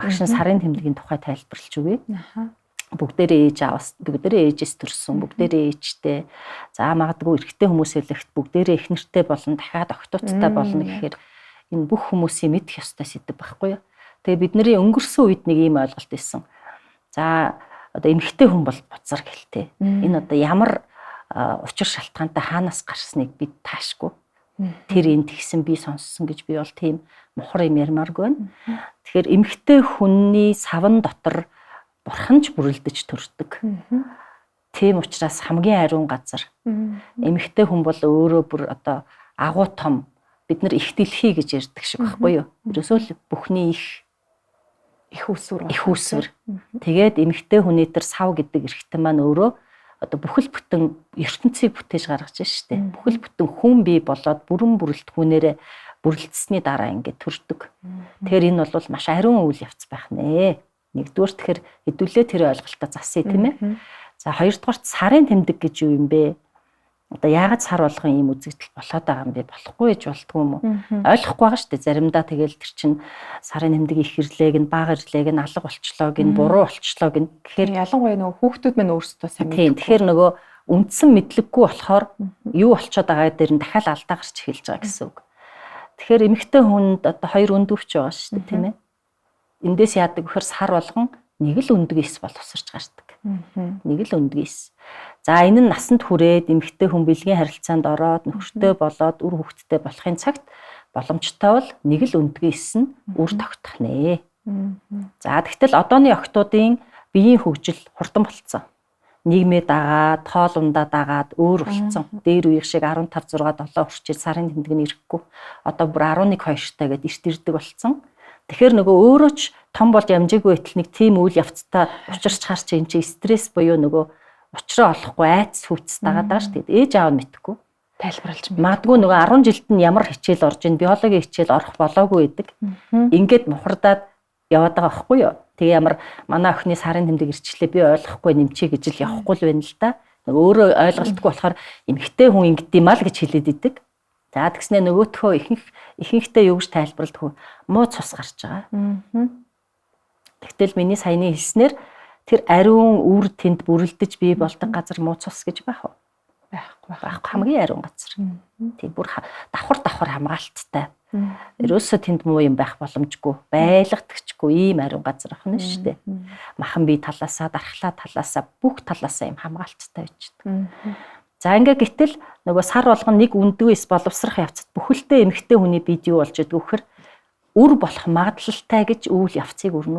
Багш нь сарын тэмдгийн тухай тайлбарлаж өгье. Бүгдээрээ ээжээс төрсөн, бүгдээрээ ээжтэй. За магадгүй эрэгтэй хүмүүс хэлэхэд бүгдээрээ их нэртэй болон дахиад октоцтой болно гэхээр энэ бүх хүмүүсийн мэдэх ёстой сэдв байхгүй юу? Тэгээ бидний өнгөрсөн үед нэг ийм ойлголт байсан. За одоо эмэгтэй хүн бол буцар гэлтэй. Энэ одоо ямар учир шалтгаантай хаанаас гарсныг бид таашгүй. Тэр энд тэгсэн би сонссон гэж би бол тийм мухар юм ярмааргүй байна. Тэгэхээр эмэгтэй хүний савн дотор бурхан ч бүрлдэж төрдөг. Тийм учраас хамгийн ариун газар. Эмэгтэй хүн бол өөрөө бүр одоо агуу том бид нар их дэлхий гэж ярьдаг шиг байхгүй юу? Ерөөсөө л бүхний их усвар. Тэгээд эмэгтэй хүний тэр сав гэдэг эрхтэн маань өөрөө одоо бүхэл бүтэн ертөнцийг бүтээж гаргаж байна шүү дээ. Бүхэл бүтэн хүн бий болоод бүрэн бүрэлдэхүүнээрээ бүрлдсэний дараа ингээд төрдөг. Тэгэхээр энэ бол маш ариун үйл явц байх нэ. Нэгдүгээр тэгэхээр хэдүүлээ тэр ойлголтоо засъя тийм ээ. За хоёрдугаарт сарын тэмдэг гэж юу юм бэ? Одоо яагаад сар болгон ийм үзэгдэл болоод байгаа юм бэ? Болохгүй гэж болдгоо юм уу? Ойлгохгүй байгаа шүү дээ. Заримдаа тэгэл тэр чин сарын тэмдэг их ирлээг нь, бага ирлээг нь, алга болчлоог нь, буруу болчлоог нь. Тэгэхээр ялангуяа нөгөө хүүхдүүд мань өөрсдөө сайн мэддэг. Тийм. Тэгэхээр нөгөө үндсэн мэдлэггүй болохоор юу болчиход байгаа дээр нь дахиад алдаа гарч эхэлж байгаа гэсэн үг. Тэгэхээр эмэгтэй хүнд одоо хоёр өндөвч байгаа шүү дээ, тийм ээ. Эндээс яадаг вэхэр сар болгон нэг л өндгийс боловсрч гардаг. Нэг л өндгийс. За энэ нь насанд хүрээд эмэгтэй хүн бэлгийн харилцаанд ороод нөхөртэй болоод үр хүүхэдтэй болохын цагт боломжтой бол нэг л өндгийс нь үр тогтох нэ. За тэгтэл одооны охтуудын биеийн хөгжил хурдан болцсон. Нийгмээ дагаад, тоол ундаа дагаад өөр болцсон. Дээр үеих шиг 15, 6, 7 хүрчээр сарын тэмдэг нь ирэхгүй. Одоо бүр 11, 2 таагээд эрт ирдэг болцсон. Тэгэхээр нөгөө өөрөө ч том болж амжаагүй байтал нэг тийм үйл явцтай учирч харч энэ чинь стресс буюу нөгөө учраа олохгүй айц хүчс дагаад байгаа шүү дээ. Ээж аав нь мэдхгүй. Тайлбарлаж байна. Магадгүй нөгөө 10 жилд нь ямар хичээл орж ийн биологийн хичээл орох болоогүй байдаг. Ингээд мухардаад яваад байгаа байхгүй юу? Тэгээ ямар манай охины сарын тэмдэг ирчлээ би ойлгохгүй нэмчээ гэж л явахгүй л байна л да. Нөгөө өөрөө ойлголтгүй болохоор эмэгтэй хүн ингэдэм юм аа л гэж хэлээд идэг. За тэгснэ нөгөөтхөө ихэнхдээ юу гэж тайлбарладаг вэ? Муу цус гарч байгаа. Тэгтэл миний саяны хэлснээр тэр ариун үр тэнд бүрлдэж бий болдог газар муу цус гэж байх уу? Байхгүй. Хамгийн ариун газар. Тийм бүр давхар хамгаалттай. Ерөөсөө тэнд муу юм байх боломжгүй. Байлгадагчгүй ийм ариун газар ахна шүү дээ. Махан бие талаасаа, дархлаа талаасаа, бүх талаасаа ийм хамгаалттай байждаг. За ингээ гэтэл нөгөө сар болгон нэг үндгээс боловсрах явцад бүхэлдээ эмэгтэй хүний бид юу болж идэг вэхэр үр болох магадлалтай гэж үйл явцыг өрнө.